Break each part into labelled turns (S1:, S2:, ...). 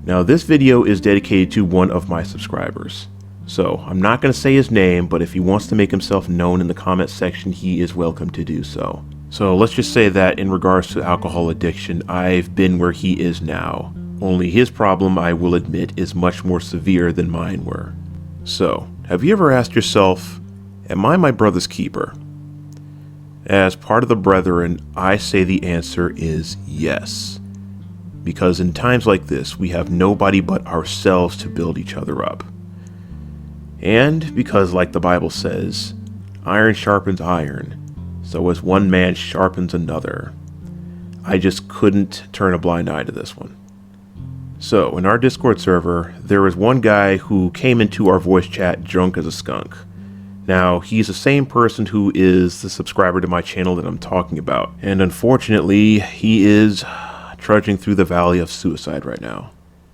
S1: Now this video is dedicated to one of my subscribers. So I'm not going to say his name, but if he wants to make himself known in the comment section, he is welcome to do so. So let's just say that in regards to alcohol addiction, I've been where he is now. Only his problem, I will admit, is much more severe than mine were. So, have you ever asked yourself, am I my brother's keeper? As part of the brethren, I say the answer is yes. Because in times like this, we have nobody but ourselves to build each other up. And because, like the Bible says, iron sharpens iron, so as one man sharpens another, I just couldn't turn a blind eye to this one. So, in our Discord server, there was one guy who came into our voice chat drunk as a skunk. Now, he's the same person who is the subscriber to my channel that I'm talking about, and unfortunately, he is trudging through the valley of suicide right now.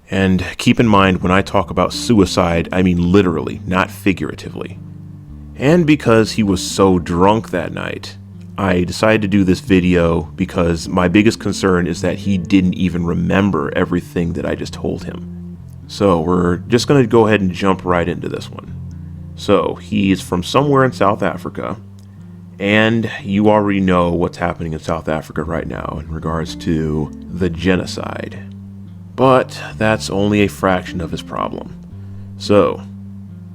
S1: And keep in mind, when I talk about suicide, I mean literally, not figuratively. And because he was so drunk that night, I decided to do this video because my biggest concern is that he didn't even remember everything that I just told him. So we're just going to go ahead and jump right into this one. So he's from somewhere in South Africa, and you already know what's happening in South Africa right now in regards to the genocide. But that's only a fraction of his problem. So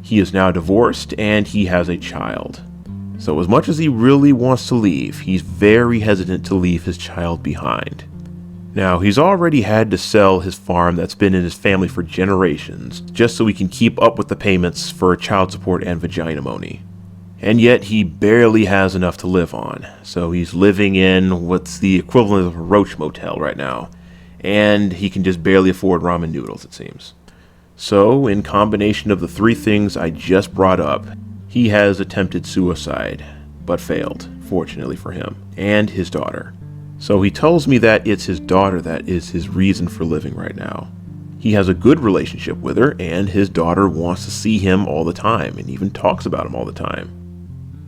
S1: he is now divorced and he has a child. So as much as he really wants to leave, he's very hesitant to leave his child behind. Now, he's already had to sell his farm that's been in his family for generations, just so he can keep up with the payments for child support and vaginamony. And yet, he barely has enough to live on, so he's living in what's the equivalent of a roach motel right now, and he can just barely afford ramen noodles, it seems. So, in combination of the three things I just brought up, he has attempted suicide, but failed, fortunately for him, and his daughter. So he tells me that it's his daughter that is his reason for living right now. He has a good relationship with her, and his daughter wants to see him all the time, and even talks about him all the time.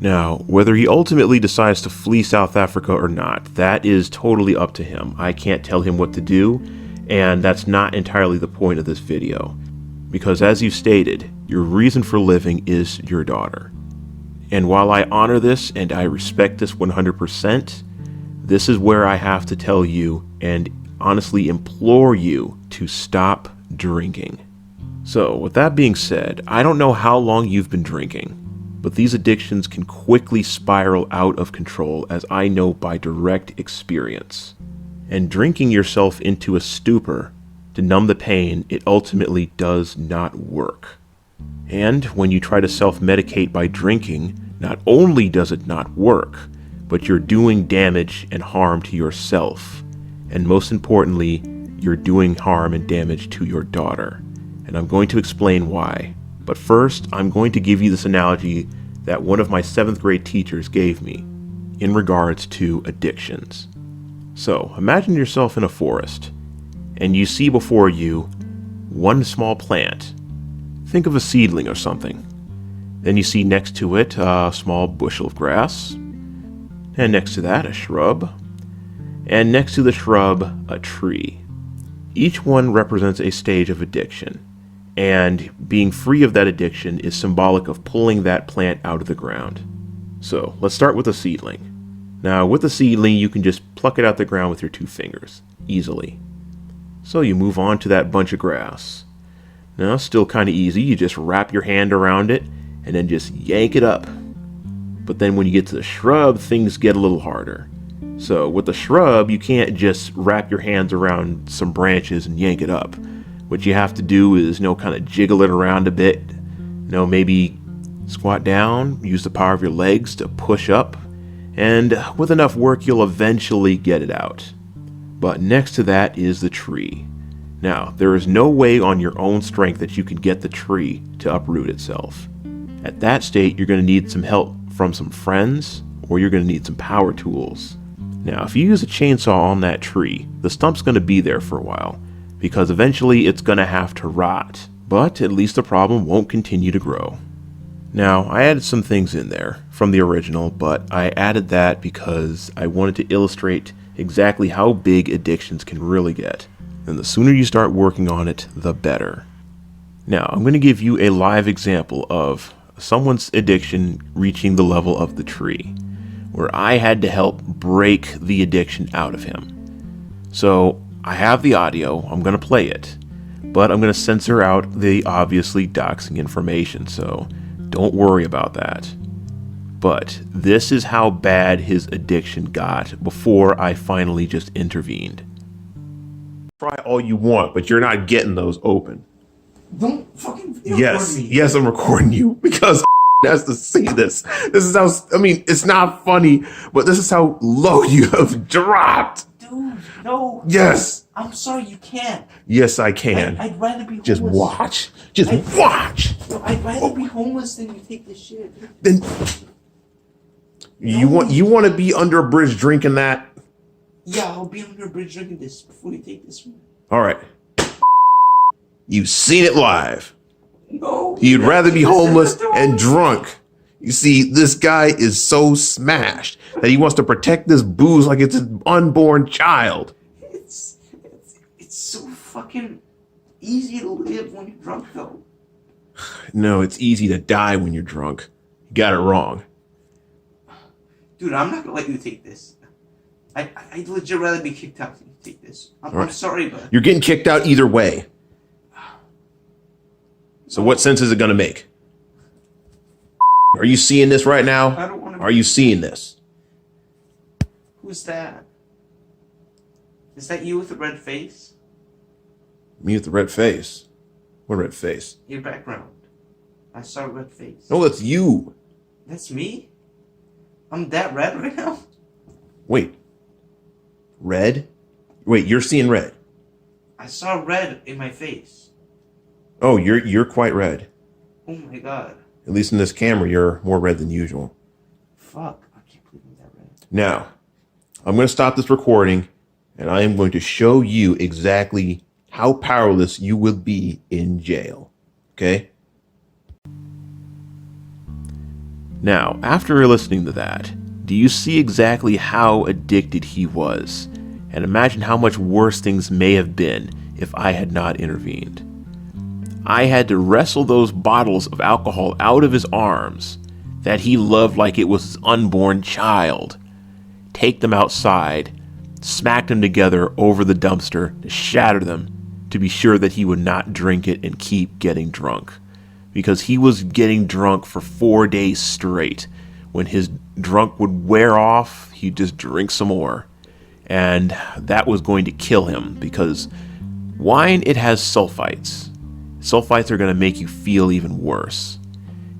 S1: Now, whether he ultimately decides to flee South Africa or not, that is totally up to him. I can't tell him what to do, and that's not entirely the point of this video. Because as you've stated, your reason for living is your daughter. And while I honor this and I respect this 100%, this is where I have to tell you and honestly implore you to stop drinking. So with that being said, I don't know how long you've been drinking, but these addictions can quickly spiral out of control, as I know by direct experience. And drinking yourself into a stupor to numb the pain, it ultimately does not work. And when you try to self-medicate by drinking, not only does it not work, but you're doing damage and harm to yourself. And most importantly, you're doing harm and damage to your daughter. And I'm going to explain why. But first, I'm going to give you this analogy that one of my 7th grade teachers gave me in regards to addictions. So, imagine yourself in a forest, and you see before you one small plant. Think of a seedling or something. Then you see next to it a small bushel of grass, and next to that a shrub, and next to the shrub a tree. Each one represents a stage of addiction, and being free of that addiction is symbolic of pulling that plant out of the ground. So let's start with a seedling. Now with a seedling, you can just pluck it out the ground with your 2 fingers, easily. So you move on to that bunch of grass. Now, still kind of easy, you just wrap your hand around it and then just yank it up. But then when you get to the shrub, things get a little harder. So with the shrub, you can't just wrap your hands around some branches and yank it up. What you have to do is, kind of jiggle it around a bit. Maybe squat down, use the power of your legs to push up, and with enough work, you'll eventually get it out. But next to that is the tree. Now, there is no way on your own strength that you can get the tree to uproot itself. At that state, you're going to need some help from some friends, or you're going to need some power tools. Now, if you use a chainsaw on that tree, the stump's going to be there for a while, because eventually it's going to have to rot, but at least the problem won't continue to grow. Now, I added some things in there from the original, but I added that because I wanted to illustrate exactly how big addictions can really get. And the sooner you start working on it, the better. Now, I'm going to give you a live example of someone's addiction reaching the level of the tree, where I had to help break the addiction out of him. So, I have the audio, I'm going to play it, but I'm going to censor out the obviously doxing information, so don't worry about that. But this is how bad his addiction got before I finally just intervened. Try all you want, but you're not getting those open.
S2: Don't fucking record me.
S1: Yes, I'm recording you because has to see this. This is how, I mean, it's not funny, but this is how low you have dropped.
S2: Dude, no.
S1: Yes.
S2: I'm sorry, you can't.
S1: Yes, I can.
S2: I'd rather be homeless.
S1: Just watch. Watch.
S2: No, I'd rather be homeless than you take this shit.
S1: Then you want to be under a bridge drinking that?
S2: Yeah, I'll be under a bridge drinking this before you take this one.
S1: All right. You've seen it live.
S2: No.
S1: You'd rather be homeless and drunk. You see, this guy is so smashed that he wants to protect this booze like it's an unborn child.
S2: It's so fucking easy to live when you're drunk, though.
S1: No, it's easy to die when you're drunk. You got it wrong.
S2: Dude, I'm not gonna let you take this. I'd legit rather be kicked out than you take this. I'm sorry, but...
S1: You're getting kicked out either way. So what sense is it going to make? Are you seeing this right now?
S2: I don't want to...
S1: Are you seeing this?
S2: Who's that? Is that you with the red face?
S1: Me with the red face? What red face?
S2: Your background. I saw a red face.
S1: No, that's you.
S2: That's me? I'm that red right now?
S1: Wait. Red? Wait, you're seeing red.
S2: I saw red in my face.
S1: Oh, you're quite red.
S2: Oh my god.
S1: At least in this camera, you're more red than usual.
S2: Fuck. I can't believe I'm that red.
S1: Now, I'm going to stop this recording, and I am going to show you exactly how powerless you will be in jail. Okay? Now, after listening to that, do you see exactly how addicted he was? And imagine how much worse things may have been if I had not intervened. I had to wrestle those bottles of alcohol out of his arms that he loved like it was his unborn child, take them outside, smack them together over the dumpster to shatter them to be sure that he would not drink it and keep getting drunk. Because he was getting drunk for 4 days straight. When his drunk would wear off, he'd just drink some more. And that was going to kill him because wine, it has sulfites. Sulfites are going to make you feel even worse.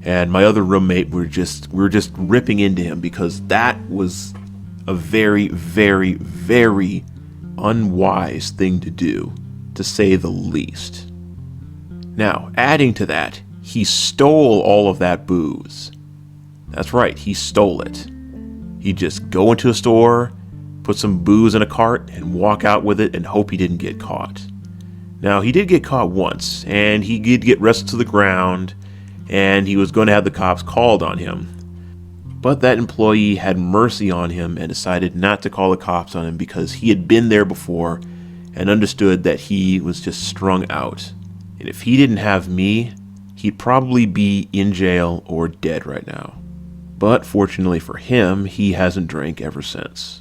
S1: And my other roommate, we were just ripping into him because that was a very, very, very unwise thing to do, to say the least. Now, adding to that, he stole all of that booze. That's right, he stole it. He'd just go into a store, put some booze in a cart, and walk out with it and hope he didn't get caught. Now, he did get caught once, and he did get wrestled to the ground, and he was going to have the cops called on him. But that employee had mercy on him and decided not to call the cops on him because he had been there before and understood that he was just strung out. And if he didn't have me, he'd probably be in jail or dead right now. But fortunately for him, he hasn't drank ever since.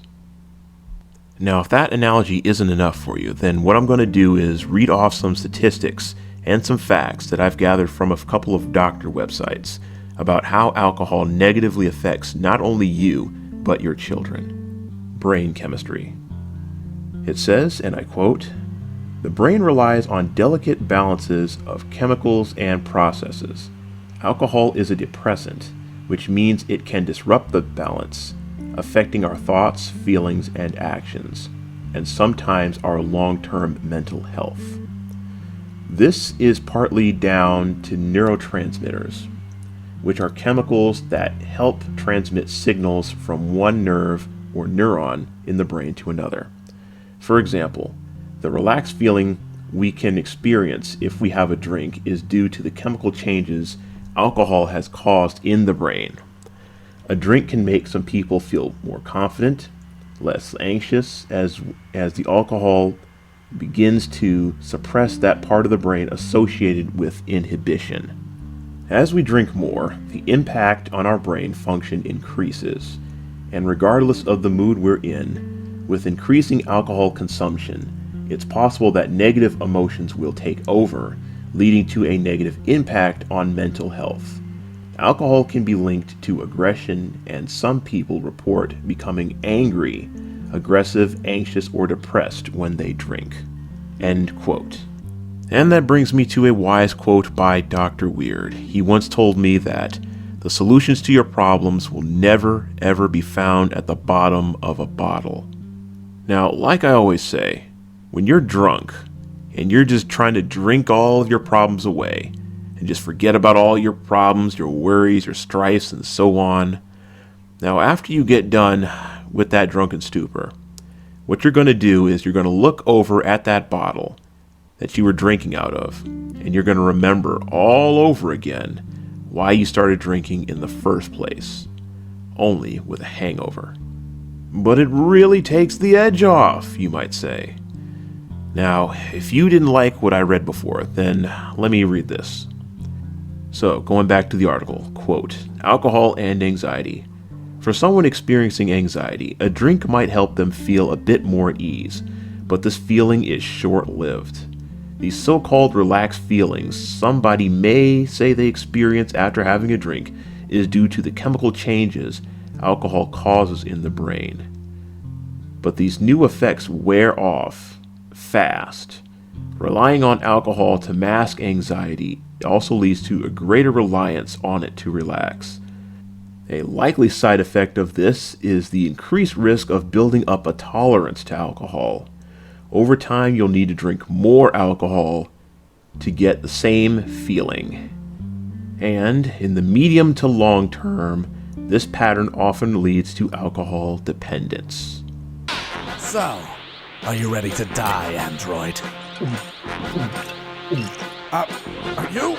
S1: Now, if that analogy isn't enough for you, then what I'm going to do is read off some statistics and some facts that I've gathered from a couple of doctor websites about how alcohol negatively affects not only you, but your children. Brain chemistry. It says, and I quote, "The brain relies on delicate balances of chemicals and processes. Alcohol is a depressant, which means it can disrupt the balance, affecting our thoughts, feelings, and actions, and sometimes our long-term mental health. This is partly down to neurotransmitters, which are chemicals that help transmit signals from one nerve or neuron in the brain to another. For example, the relaxed feeling we can experience if we have a drink is due to the chemical changes alcohol has caused in the brain. A drink can make some people feel more confident, less anxious, as the alcohol begins to suppress that part of the brain associated with inhibition. As we drink more, the impact on our brain function increases, and regardless of the mood we're in, with increasing alcohol consumption, it's possible that negative emotions will take over, leading to a negative impact on mental health. Alcohol can be linked to aggression, and some people report becoming angry, aggressive, anxious, or depressed when they drink. End quote. And that brings me to a wise quote by Dr. Weird. He once told me that the solutions to your problems will never, ever be found at the bottom of a bottle. Now, like I always say, when you're drunk and you're just trying to drink all of your problems away and just forget about all your problems, your worries, your strifes, and so on, now after you get done with that drunken stupor, what you're going to do is you're going to look over at that bottle that you were drinking out of, and you're going to remember all over again why you started drinking in the first place, only with a hangover. But it really takes the edge off, you might say. Now, if you didn't like what I read before, then let me read this. So, going back to the article, quote, alcohol and anxiety. For someone experiencing anxiety, a drink might help them feel a bit more at ease, but this feeling is short-lived. These so-called relaxed feelings somebody may say they experience after having a drink is due to the chemical changes alcohol causes in the brain. But these new effects wear off fast. Relying on alcohol to mask anxiety also leads to a greater reliance on it to relax. A likely side effect of this is the increased risk of building up a tolerance to alcohol. Over time, you'll need to drink more alcohol to get the same feeling. And in the medium to long term, this pattern often leads to alcohol dependence.
S3: So, are you ready to die, android? Are you?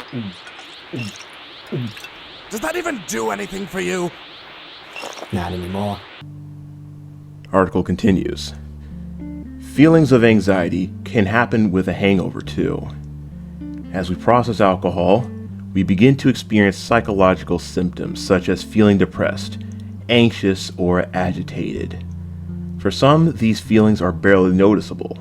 S3: Does that even do anything for you?
S4: Not anymore.
S1: Article continues. Feelings of anxiety can happen with a hangover too. As we process alcohol, we begin to experience psychological symptoms such as feeling depressed, anxious, or agitated. For some, these feelings are barely noticeable.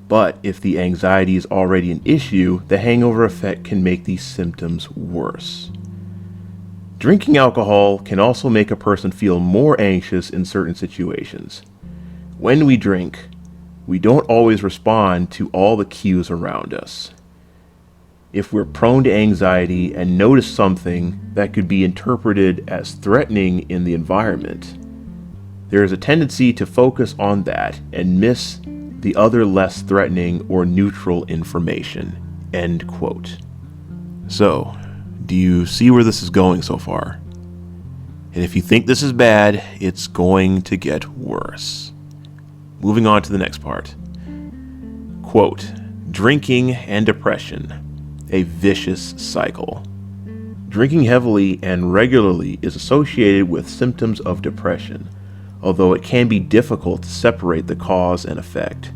S1: But if the anxiety is already an issue, the hangover effect can make these symptoms worse. Drinking alcohol can also make a person feel more anxious in certain situations. When we drink, we don't always respond to all the cues around us. If we're prone to anxiety and notice something that could be interpreted as threatening in the environment, there is a tendency to focus on that and miss the other less threatening or neutral information. End quote. So, do you see where this is going so far? And if you think this is bad, it's going to get worse. Moving on to the next part. Quote, drinking and depression, a vicious cycle. Drinking heavily and regularly is associated with symptoms of depression, although it can be difficult to separate the cause and effect,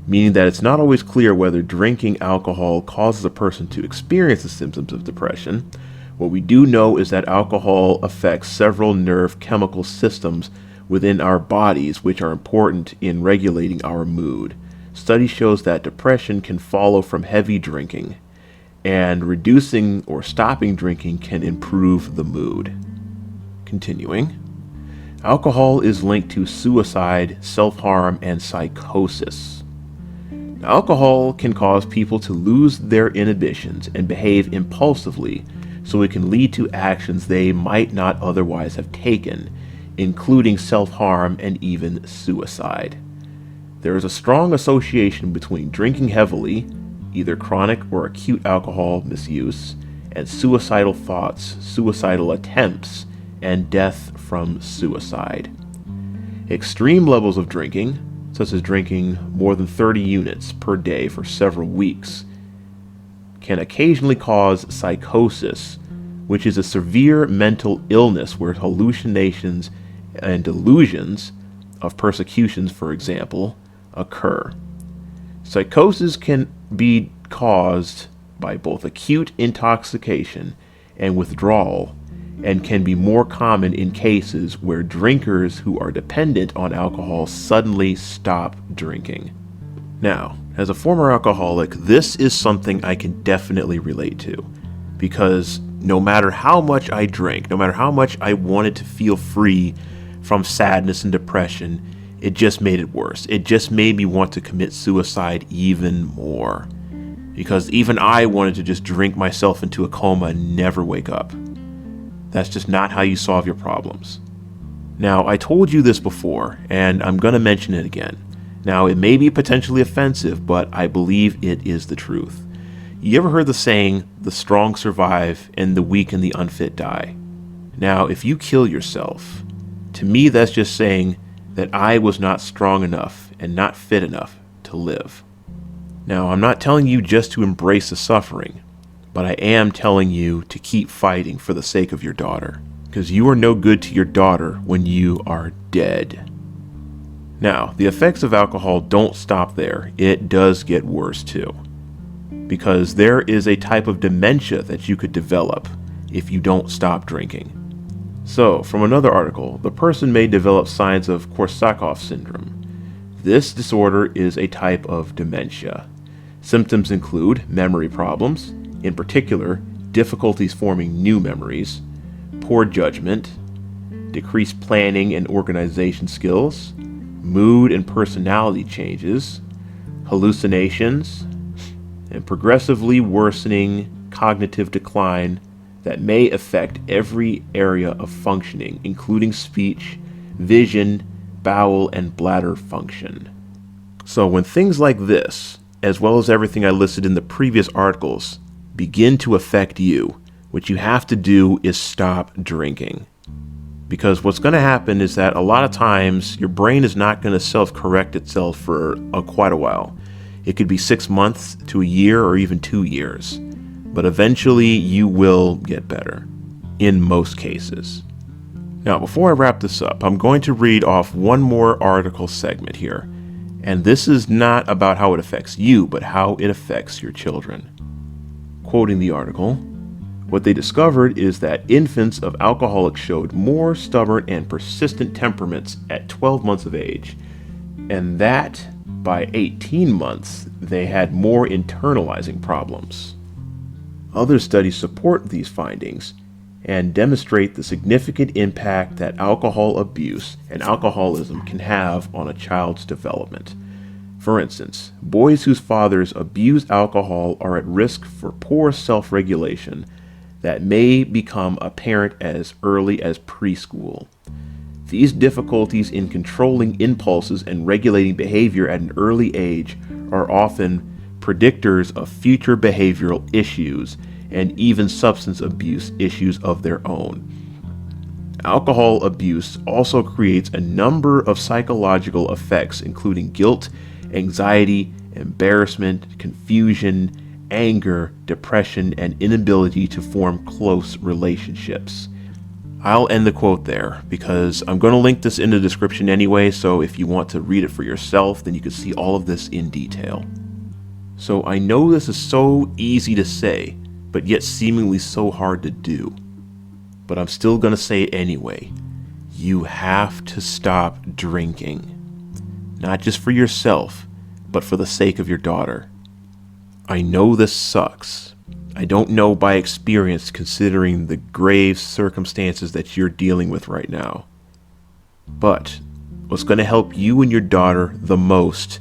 S1: meaning that it's not always clear whether drinking alcohol causes a person to experience the symptoms of depression. What we do know is that alcohol affects several nerve chemical systems within our bodies, which are important in regulating our mood. Study shows that depression can follow from heavy drinking, and reducing or stopping drinking can improve the mood. Continuing. Alcohol is linked to suicide, self-harm, and psychosis. Alcohol can cause people to lose their inhibitions and behave impulsively, so it can lead to actions they might not otherwise have taken, including self-harm and even suicide. There is a strong association between drinking heavily, either chronic or acute alcohol misuse, and suicidal thoughts, suicidal attempts, and death from suicide. Extreme levels of drinking, such as drinking more than 30 units per day for several weeks, can occasionally cause psychosis, which is a severe mental illness where hallucinations and delusions of persecutions, for example, occur. Psychosis can be caused by both acute intoxication and withdrawal, and can be more common in cases where drinkers who are dependent on alcohol suddenly stop drinking. Now, as a former alcoholic, this is something I can definitely relate to, because no matter how much I drank, no matter how much I wanted to feel free from sadness and depression, it just made it worse. It just made me want to commit suicide even more, because even I wanted to just drink myself into a coma and never wake up. That's just not how you solve your problems. Now, I told you this before, and I'm going to mention it again. Now, it may be potentially offensive, but I believe it is the truth. You ever heard the saying, the strong survive and the weak and the unfit die? Now, if you kill yourself, to me that's just saying that I was not strong enough and not fit enough to live. Now, I'm not telling you just to embrace the suffering, but I am telling you to keep fighting for the sake of your daughter, because you are no good to your daughter when you are dead. Now, the effects of alcohol don't stop there. It does get worse too, because there is a type of dementia that you could develop if you don't stop drinking. So, from another article, the person may develop signs of Korsakoff syndrome. This disorder is a type of dementia. Symptoms include memory problems, in particular, difficulties forming new memories, poor judgment, decreased planning and organization skills, mood and personality changes, hallucinations, and progressively worsening cognitive decline that may affect every area of functioning, including speech, vision, bowel, and bladder function. So when things like this, as well as everything I listed in the previous articles, begin to affect you, what you have to do is stop drinking. Because what's going to happen is that a lot of times your brain is not going to self-correct itself for quite a while. It could be 6 months to a year or even 2 years. But eventually you will get better, in most cases. Now, before I wrap this up, I'm going to read off one more article segment here. And this is not about how it affects you, but how it affects your children. Quoting the article, what they discovered is that infants of alcoholics showed more stubborn and persistent temperaments at 12 months of age, and that by 18 months they had more internalizing problems. Other studies support these findings and demonstrate the significant impact that alcohol abuse and alcoholism can have on a child's development. For instance, boys whose fathers abuse alcohol are at risk for poor self-regulation that may become apparent as early as preschool. These difficulties in controlling impulses and regulating behavior at an early age are often predictors of future behavioral issues and even substance abuse issues of their own. Alcohol abuse also creates a number of psychological effects, including guilt, anxiety, embarrassment, confusion, anger, depression, and inability to form close relationships. I'll end the quote there because I'm going to link this in the description anyway, so if you want to read it for yourself, then you can see all of this in detail. So I know this is so easy to say, but yet seemingly so hard to do. But I'm still going to say it anyway. You have to stop drinking. Not just for yourself, but for the sake of your daughter. I know this sucks. I don't know by experience considering the grave circumstances that you're dealing with right now. But what's going to help you and your daughter the most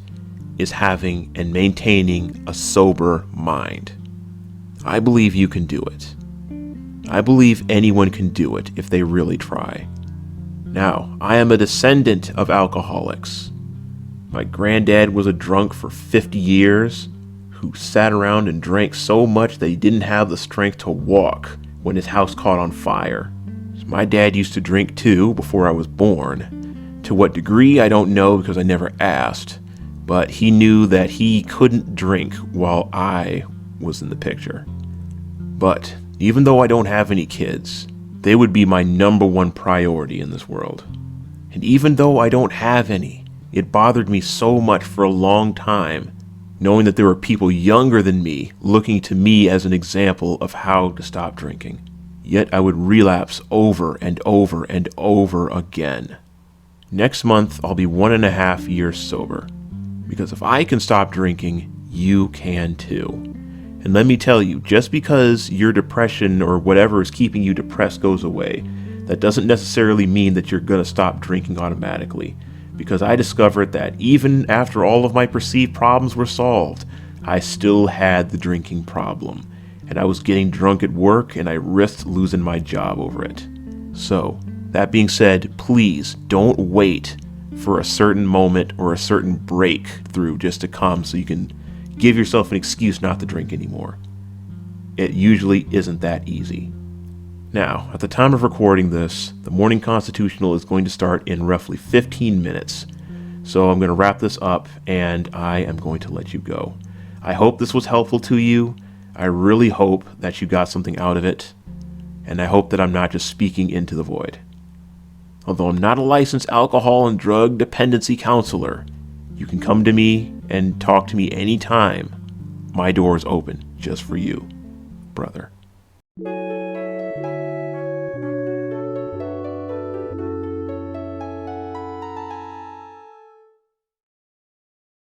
S1: is having and maintaining a sober mind. I believe you can do it. I believe anyone can do it if they really try. Now, I am a descendant of alcoholics. My granddad was a drunk for 50 years, who sat around and drank so much that he didn't have the strength to walk when his house caught on fire. My dad used to drink too before I was born. To what degree, I don't know because I never asked, but he knew that he couldn't drink while I was in the picture. But even though I don't have any kids, they would be my number one priority in this world. And even though I don't have any, it bothered me so much for a long time knowing that there were people younger than me looking to me as an example of how to stop drinking. Yet I would relapse over and over and over again. Next month, I'll be 1.5 years sober. Because if I can stop drinking, you can too. And let me tell you, just because your depression or whatever is keeping you depressed goes away, that doesn't necessarily mean that you're going to stop drinking automatically. Because I discovered that even after all of my perceived problems were solved, I still had the drinking problem. And I was getting drunk at work, and I risked losing my job over it. So, that being said, please don't wait for a certain moment or a certain breakthrough just to come so you can give yourself an excuse not to drink anymore. It usually isn't that easy. Now, at the time of recording this, the morning constitutional is going to start in roughly 15 minutes. So I'm going to wrap this up and I am going to let you go. I hope this was helpful to you. I really hope that you got something out of it. And I hope that I'm not just speaking into the void. Although I'm not a licensed alcohol and drug dependency counselor, you can come to me and talk to me anytime. My door is open just for you, brother.